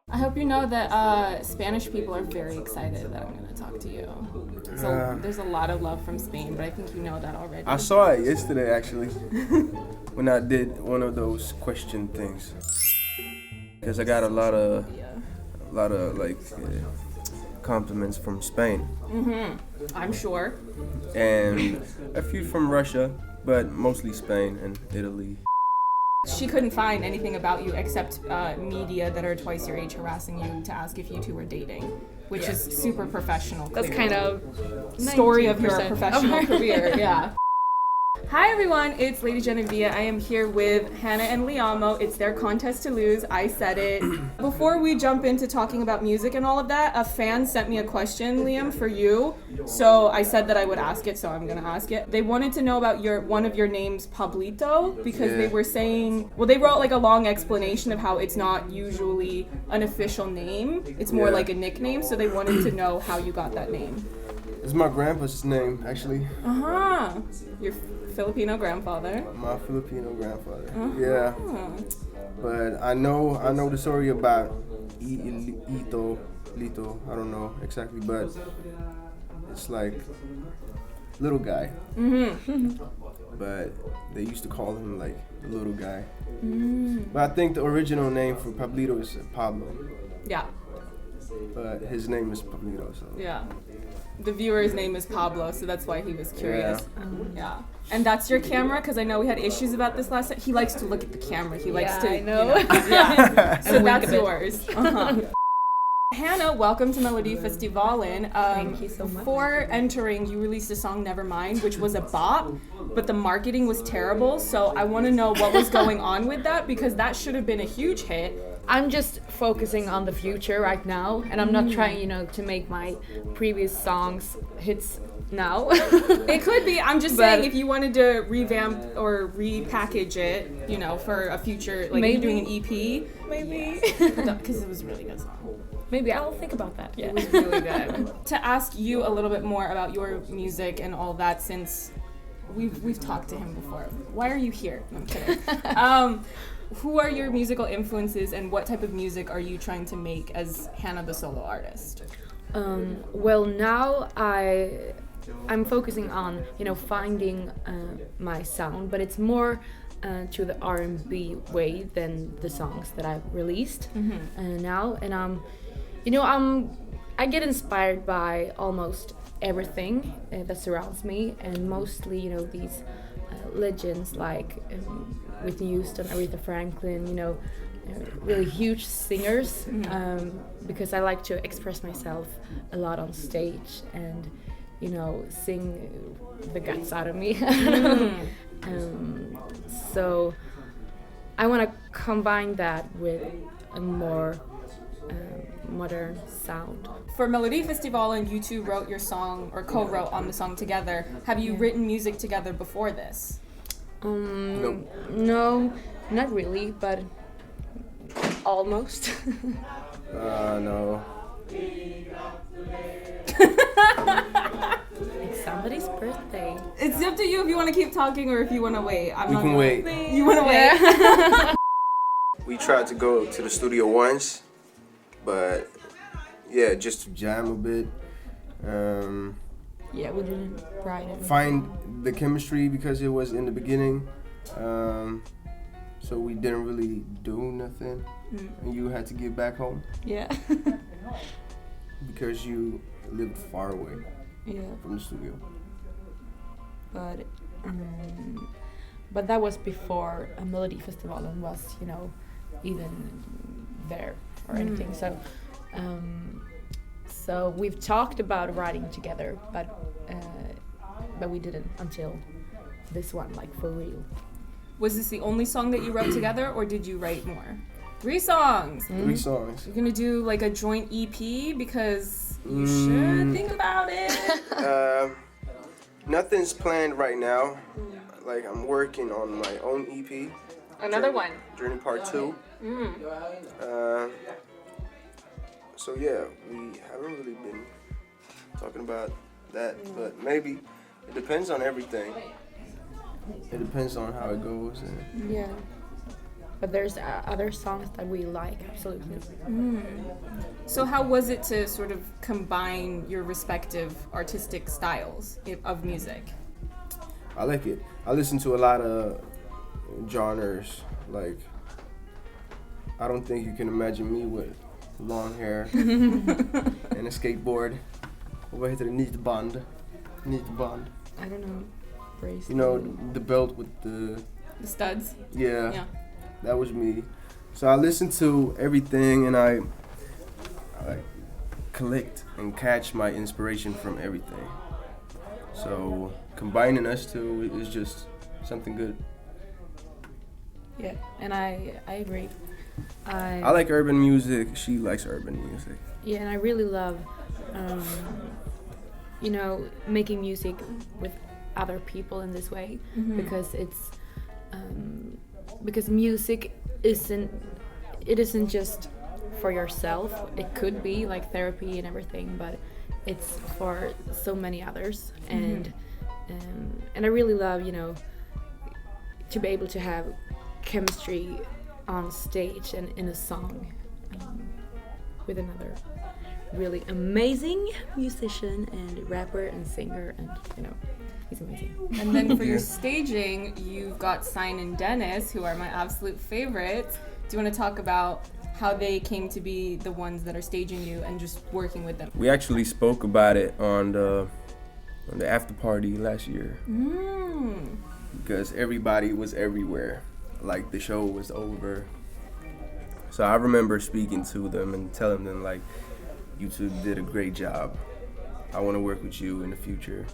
I hope you know that Spanish people are very excited that I'm going to talk to you. So there's a lot of love from Spain, but I think you know that already. I saw it yesterday, actually, when I did one of those question things. Because I got a lot of like compliments from Spain. I'm sure. And a few from Russia, but mostly Spain and Italy. She couldn't find anything about you except media that are twice your age harassing you to ask if you two were dating, which is super professional. That's kind of story of your professional career. Yeah. Hi everyone, it's LadyJenevia. I am here with Hanna and LIAMOO. It's their contest to lose. I said it. Before we jump into talking about music and all of that, a fan sent me a question, Liam, for you. So I said that I would ask it, so I'm gonna ask it. They wanted to know about one of your names, Pablito, because they were saying, well, they wrote like a long explanation of how it's not usually an official name. It's more like a nickname, so they wanted to know how you got that name. It's my grandpa's name, actually. Your Filipino grandfather. My Filipino grandfather. Yeah. But I know the story about Lito. I don't know exactly, but it's like little guy. But they used to call him like the little guy. But I think the original name for Pablito is Pablo. Yeah. But his name is Pablito, so. Yeah. The viewer's name is Pablo, so that's why he was curious. Yeah. And that's your camera? Because I know we had issues about this last time. He likes to look at the camera. He likes to, I know. Yeah. So that's yours. Hanna, welcome to Melodifestivalen. Thank you so much. Before entering, you released a song, Nevermind, which was a bop, but the marketing was terrible. So I want to know what was going on with that, because that should have been a huge hit. I'm just focusing on the future right now, and I'm not trying, to make my previous songs hits now. It could be. I'm just saying, if you wanted to revamp or repackage it, for a future, like maybe doing an EP, maybe, because it was a really good song. Maybe I'll think about that. Yeah. It was really good. To ask you a little bit more about your music and all that, since we've talked to him before. Why are you here? No, I'm kidding. Who are your musical influences, and what type of music are you trying to make as Hanna the solo artist? Well, now I'm focusing on finding my sound, but it's more to the R&B way than the songs that I've released now, and I get inspired by almost everything that surrounds me, and mostly these legends like Whitney Houston, Aretha Franklin, really huge singers, because I like to express myself a lot on stage and sing the guts out of me. So I want to combine that with a more modern sound. For Melodifestivalen, you two wrote your song, or co-wrote on the song together. Have you written music together before this? No, not really, but almost. No. It's somebody's birthday. It's up to you if you want to keep talking or if you want to wait. We can wait. You want to wait? We tried to go to the studio once, but yeah, just to jam a bit. Yeah, we didn't write it. Find the chemistry, because it was in the beginning. So we didn't really do nothing. And you had to get back home. Yeah. Because you lived far away from the studio. But that was before a Melodifestivalen was, even there or anything. So we've talked about writing together, but we didn't until this one, like for real. Was this the only song that you wrote together, or did you write more? 3 songs. 3 songs. You're gonna do like a joint EP, because you should think about it. Nothing's planned right now. Like, I'm working on my own EP. Another one. Journey Part 2. So yeah, we haven't really been talking about that, but maybe. It depends on everything. It depends on how it goes. And yeah. but there's other songs that we like, absolutely. So how was it to sort of combine your respective artistic styles of music? I like it. I listen to a lot of genres. Like, I don't think you can imagine me with long hair and a skateboard. What heter det? Nitband. I don't know. Bracelet. You know, the belt with the studs? Yeah. That was me. So I listen to everything, and I like collect and catch my inspiration from everything. So combining us two is just something good. Yeah, and I agree. I like urban music. She likes urban music. Yeah, and I really love, making music with other people in this way, because it's because music isn't just for yourself. It could be like therapy and everything, but it's for so many others. And I really love, to be able to have chemistry on stage and in a song with another really amazing musician and rapper and singer, and he's amazing. And then for your staging, you've got Sign and Dennis, who are my absolute favorites. Do you want to talk about how they came to be the ones that are staging you and just working with them? We actually spoke about it on the after party last year. Because everybody was everywhere. Like, the show was over. So I remember speaking to them and telling them, like, you two did a great job. I want to work with you in the future.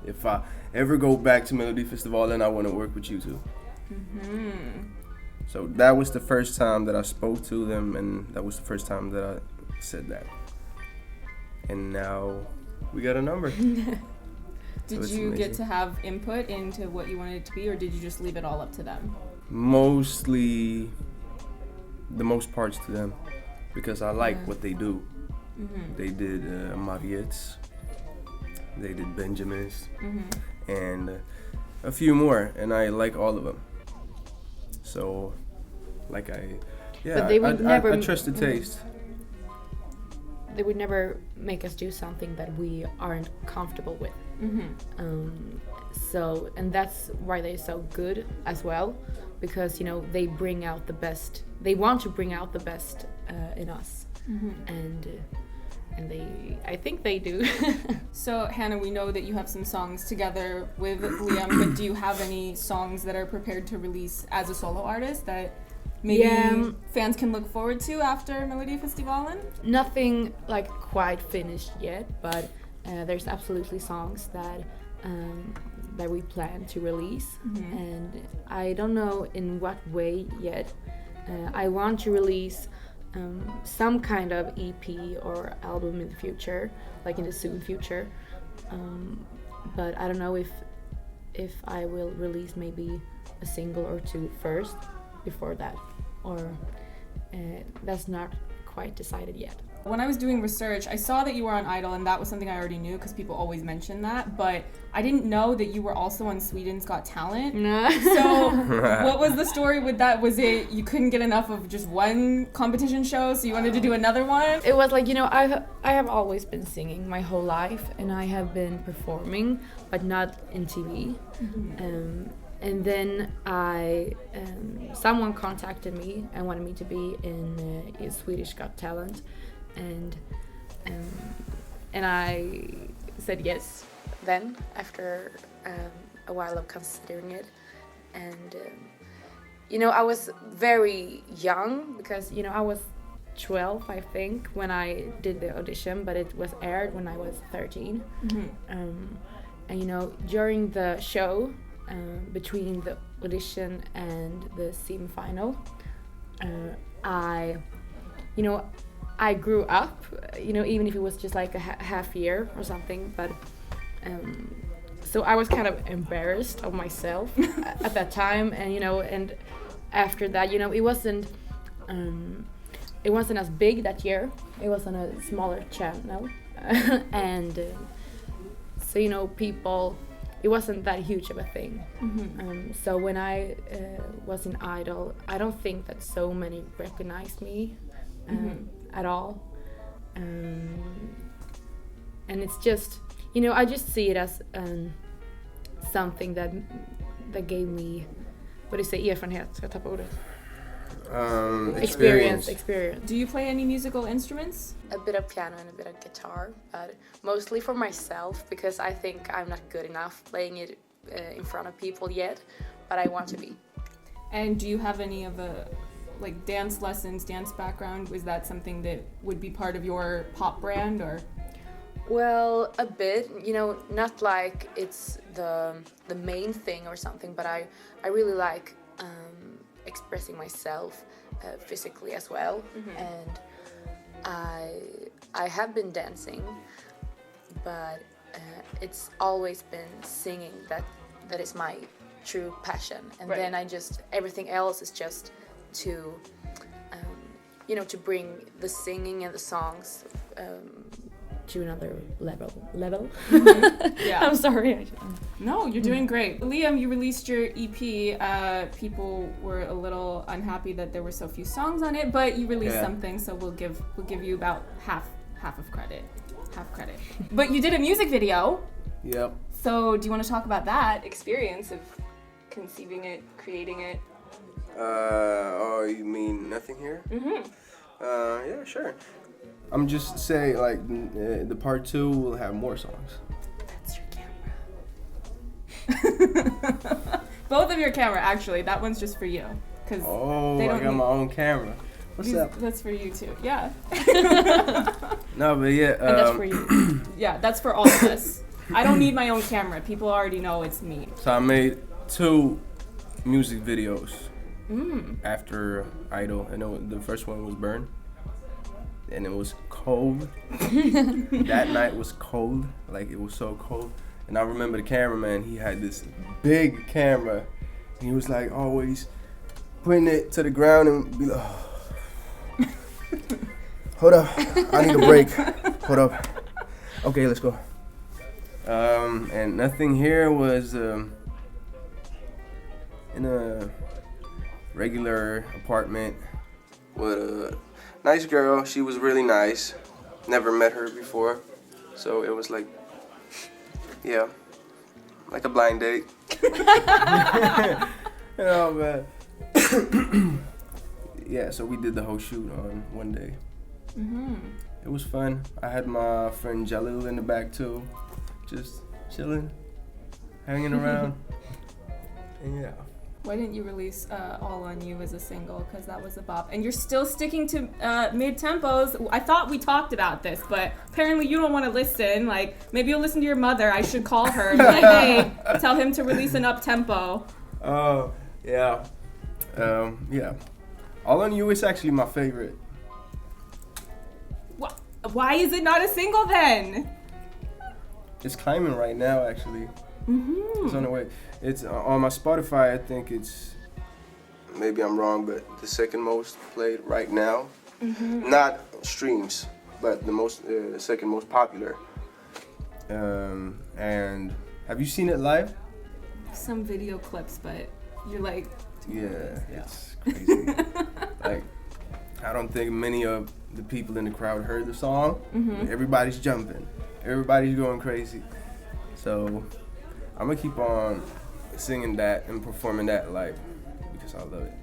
If I ever go back to Melodifestivalen, I want to work with you too. So that was the first time that I spoke to them, and that was the first time that I said that. And now we got a number. Did you get to have input into what you wanted it to be, or did you just leave it all up to them? Mostly, the most parts to them, because I like what they do. They did Mariettes, they did Benjamin's, and a few more, and I like all of them. So, like I trust the taste. They would never make us do something that we aren't comfortable with. So, and that's why they're so good as well, because they bring out the best. They want to bring out the best in us, and I think they do. So Hannah, we know that you have some songs together with Liam, but do you have any songs that are prepared to release as a solo artist that maybe fans can look forward to after Melodifestivalen? Nothing like quite finished yet, but there's absolutely songs that we plan to release, and I don't know in what way yet. I want to release some kind of EP or album in the future, like in the soon future, but I don't know if I will release maybe a single or two first before that, or that's not quite decided yet. When I was doing research, I saw that you were on Idol, and that was something I already knew because people always mention that, but I didn't know that you were also on Sweden's Got Talent. No. So what was the story with that? Was it you couldn't get enough of just one competition show, so you wanted to do another one? It was like, I have always been singing my whole life, and I have been performing, but not in TV. And then someone contacted me and wanted me to be in Swedish Got Talent. And I said yes then, after a while of considering it. And I was very young, because I was 12, I think, when I did the audition, but it was aired when I was 13. And during the show, between the audition and the semi-final, I grew up, even if it was just like a half year or something, but so I was kind of embarrassed of myself at that time, and after that, it wasn't as big that year. It was on a smaller channel, and so people it wasn't that huge of a thing. So when I was in Idol, I don't think that so many recognized me at all. And it's just, you know, I just see it as something that gave me, what do you say, erfarenhet? Ska jag tappa ordet? Experience. Do you play any musical instruments? A bit of piano and a bit of guitar, but mostly for myself because I think I'm not good enough playing it in front of people yet, but I want to be. And do you have any of like dance lessons, dance background? Was that something that would be part of your pop brand or? Well, a bit, you know, not like it's the main thing or something, but I really like expressing myself physically as well. And I have been dancing, but it's always been singing that is my true passion. And then everything else is just to you know, to bring the singing and the songs to another level. Yeah. I'm sorry. No, you're doing great. Liam, you released your EP. People were a little unhappy that there were so few songs on it, but you released something, so we'll give you about half of credit. Half credit. But you did a music video. Yep. So do you want to talk about that experience of conceiving it, creating it? Oh, you mean Nothing Here? Yeah, sure. I'm just saying, like, the part 2 will have more songs. That's your camera. Both of your camera, actually. That one's just for you. I got my own camera. What's up? That's for you too. Yeah. No, but yeah. And that's for you. Yeah, that's for all of us. I don't need my own camera. People already know it's me. So I made 2 music videos after Idol, and the first one was Burn. And it was cold. That night was cold. Like, it was so cold. And I remember the cameraman, he had this big camera. And he was like always putting it to the ground and be like, oh. Hold up, I need a break. Hold up. Okay, let's go. And Nothing Here was in a regular apartment with a nice girl. She was really nice. Never met her before. So it was like, yeah, like a blind date. You know, man. Yeah, so we did the whole shoot on one day. It was fun. I had my friend Jalil in the back too. Just chilling, hanging around. And yeah. Why didn't you release All On You as a single? Because that was a bop. And you're still sticking to mid-tempos. I thought we talked about this, but apparently you don't want to listen. Like, maybe you'll listen to your mother. I should call her and be like, hey, tell him to release an up-tempo. Oh, yeah. Yeah. All On You is actually my favorite. Why is it not a single then? It's climbing right now, actually. It's on the way. It's on my Spotify. I think it's, maybe I'm wrong, but the second most played right now. Not streams, but the second most popular. And have you seen it live? Some video clips, but you're like, yeah. It's crazy. Like, I don't think many of the people in the crowd heard the song. Everybody's jumping. Everybody's going crazy. So I'm gonna keep on singing that and performing that live because I love it.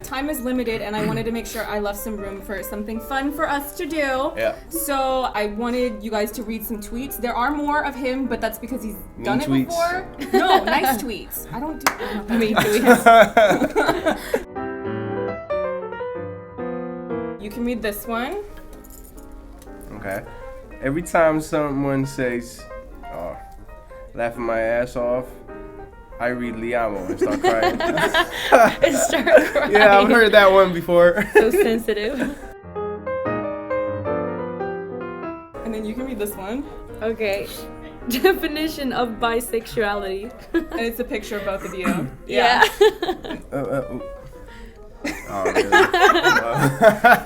Time is limited and I wanted to make sure I left some room for something fun for us to do. Yeah. So I wanted you guys to read some tweets. There are more of him, but that's because he's done it before. No, nice tweets. I don't do mean tweets. You can read this one. Okay. Every time someone says, oh, laughing my ass off, I read LIAMOO and start crying. And start crying. Yeah, I've heard that one before. So sensitive. And then you can read this one. Okay. Definition of bisexuality. And it's a picture of both of you. Yeah. Oh, really?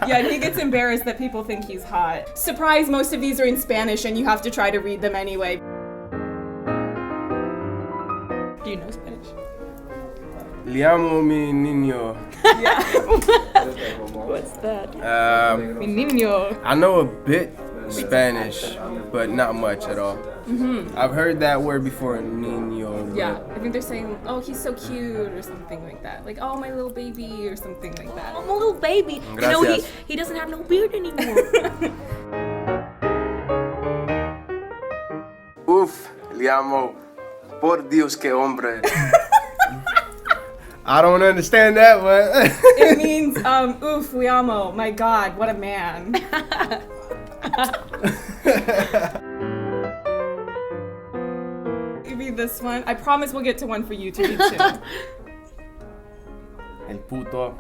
Yeah, and he gets embarrassed that people think he's hot. Surprise, most of these are in Spanish and you have to try to read them anyway. Do you know Spanish? Liamo mi niño. Yeah. What's that? Mi Um, niño. I know a bit Spanish, but not much at all. Mm-hmm. I've heard that word before, niño. Yeah, I think they're saying, oh, he's so cute or something like that. Like, oh, my little baby or something like that. Oh, my little baby. Gracias. You know, he doesn't have no beard anymore. Uf, Liamo. Por Dios, que hombre. I don't understand that, but It means, oof, Liamo, my God, what a man. Maybe this one. I promise we'll get to one for you to read too. El puto.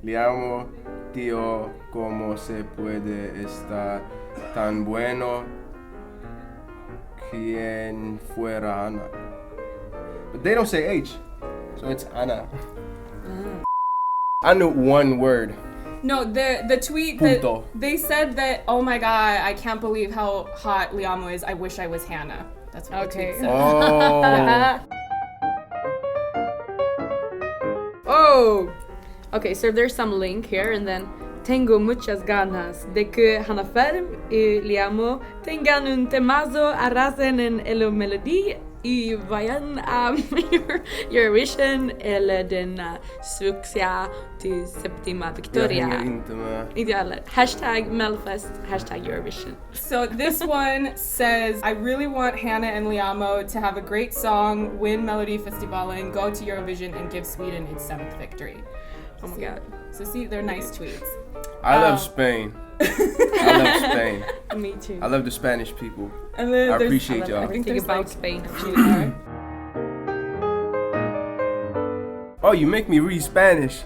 Liamo, tío, cómo se puede estar tan bueno. Quien fuera Ana. But they don't say H, so it's Ana. I knew one word. No, the tweet Puto. that they said that, oh my God, I can't believe how hot LIAMOO is. I wish I was Hannah. That's what the tweet said. Oh. Oh! Okay, so there's some link here and then tengo muchas ganas de que Hanna Ferm y LIAMOO tengan un temazo, arrasen en el melodía y vayan a Eurovision eller den succé till séptima Victoria. Jag hänger inte med. Inte alla. Hashtag Melfest, hashtag Eurovision. So this one says, I really want Hannah and LIAMOO to have a great song, win Melodifestivalen, go to Eurovision, and give Sweden its 7th victory. Oh my God. So see, they're nice tweets. I love Spain. I love Spain. Me too. I love the Spanish people. And then I there's- appreciate y'all. think Everything there's about like Spain. a few more. Oh, you make me read Spanish.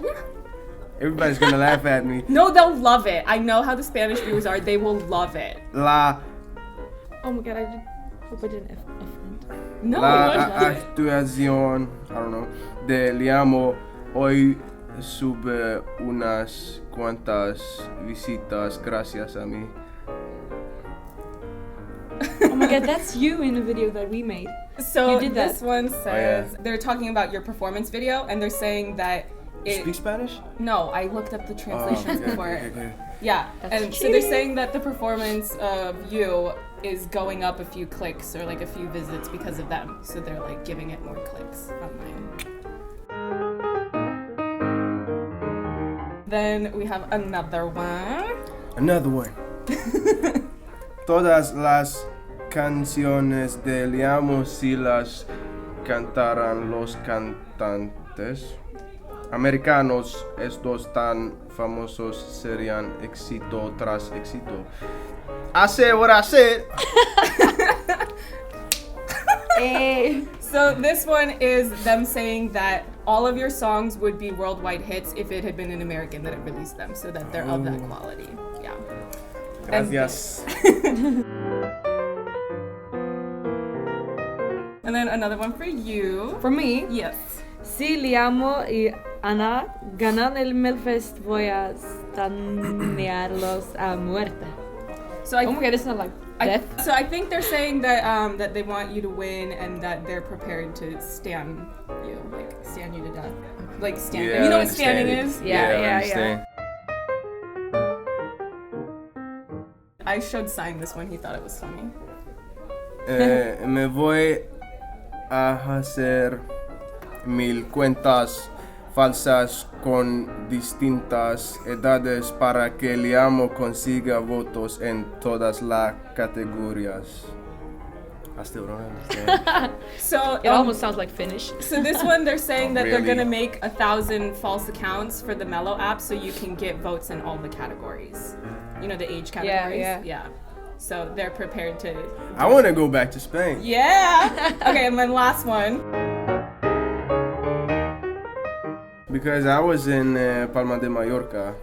Everybody's gonna laugh at me. No, they'll love it. I know how the Spanish viewers are. They will love it. La Oh my God, hope I didn't offend. No, actuación, I don't know, de LIAMOO hoy sube unas cuantas visitas gracias a mí. Oh my God, that's you in a video that we made. So You did that. this one says, yeah. they're talking about your performance video, and they're saying that it. Speak Spanish? No, I looked up the translations before. Okay. Yeah, That's and so they're cheating. saying that the performance of you is going up a few clicks or like a few visits because of them. So they're like giving it more clicks online. Then we have another one. Another one. Todas las canciones de LIAMOO si las cantaran los cantantes americanos, estos tan famosos serían éxito tras éxito. I said what I said. So this one is them saying that all of your songs would be worldwide hits if it had been an American that had released them, so that they're of that quality. Yeah. Gracias. And then another one for you. For me, Yes. si LIAMOO y Ana ganan el Melfest, voy a estanearlos a muerte. So I Oh my God, it's not like death. So I think they're saying that that they want you to win and that they're prepared to stand you to death. Like stand. Yeah, you know I what standing understand. is? Yeah, I yeah, understand. I showed Sign this one. He thought it was funny. Me voy a hacer 1000 cuentas falsas con distintas edades para que LIAMOO consiga votos en todas las categorías. I still don't understand. So It almost sounds like Finnish. So this one, they're saying that they're Really? gonna make 1,000 false accounts for the Mellow app, so you can get votes in all the categories. You know, the age categories. yeah. So they're prepared to. I want to go back to Spain. Yeah. Okay, and then last one. Because I was in Palma de Mallorca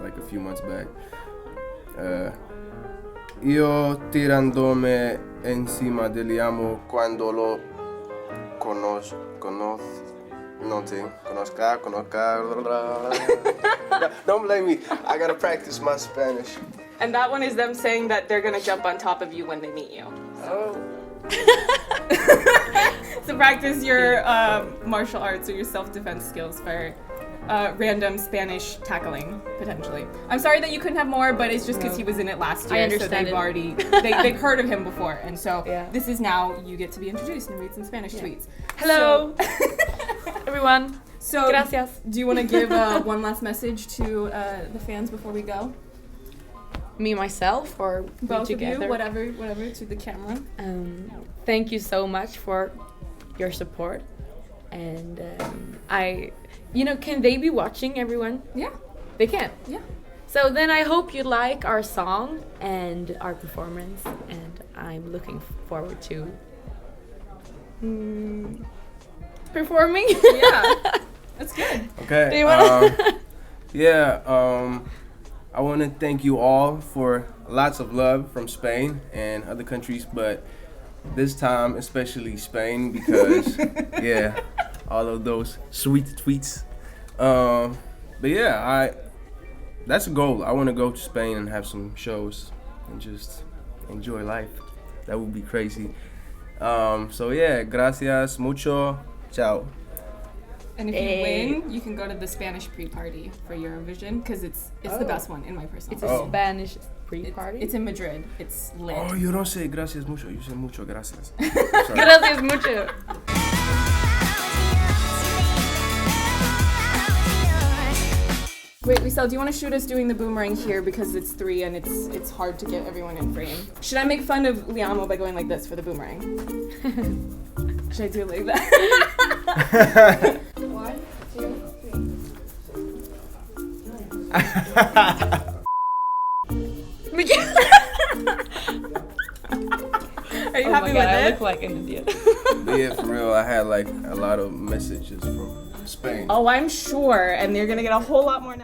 like a few months back. Yo tirándome encima de LIAMOO cuando lo No te conozca. Don't blame me. I gotta practice my Spanish. And that one is them saying that they're gonna jump on top of you when they meet you. Oh. To practice your martial arts or your self-defense skills for random Spanish tackling, potentially. I'm sorry that you couldn't have more, but it's just because he was in it last year. I understand so they've heard of him before, and so this is now you get to be introduced and read some Spanish tweets. Hello, everyone. So, gracias. Do you want to give one last message to the fans before we go? Me, myself, or both together? Of you, whatever, to the camera. Thank you so much for your support, and can they be watching, everyone? Yeah. They can? Yeah. So then I hope you like our song and our performance, and I'm looking forward to performing. Yeah. That's good. Okay. Do you wanna I want to thank you all for lots of love from Spain and other countries, but this time especially Spain because all of those sweet tweets. But yeah, that's a goal. I want to go to Spain and have some shows and just enjoy life. That would be crazy. So yeah, gracias mucho. Ciao. And if you win, you can go to the Spanish pre-party for Eurovision because it's the best one in my personal. It's a Spanish pre-party. It's in Madrid. It's lit. Oh, you don't say gracias mucho. You say mucho gracias. Gracias mucho. Wait, Lisel, do you want to shoot us doing the boomerang here because it's 3 and it's hard to get everyone in frame? Should I make fun of LIAMOO by going like this for the boomerang? Should I do it like that? 1, 2, 3. Are you happy with it? I look like an idiot. Yeah, for real. I had like a lot of messages from Spain. Oh, I'm sure, and they're gonna get a whole lot more now.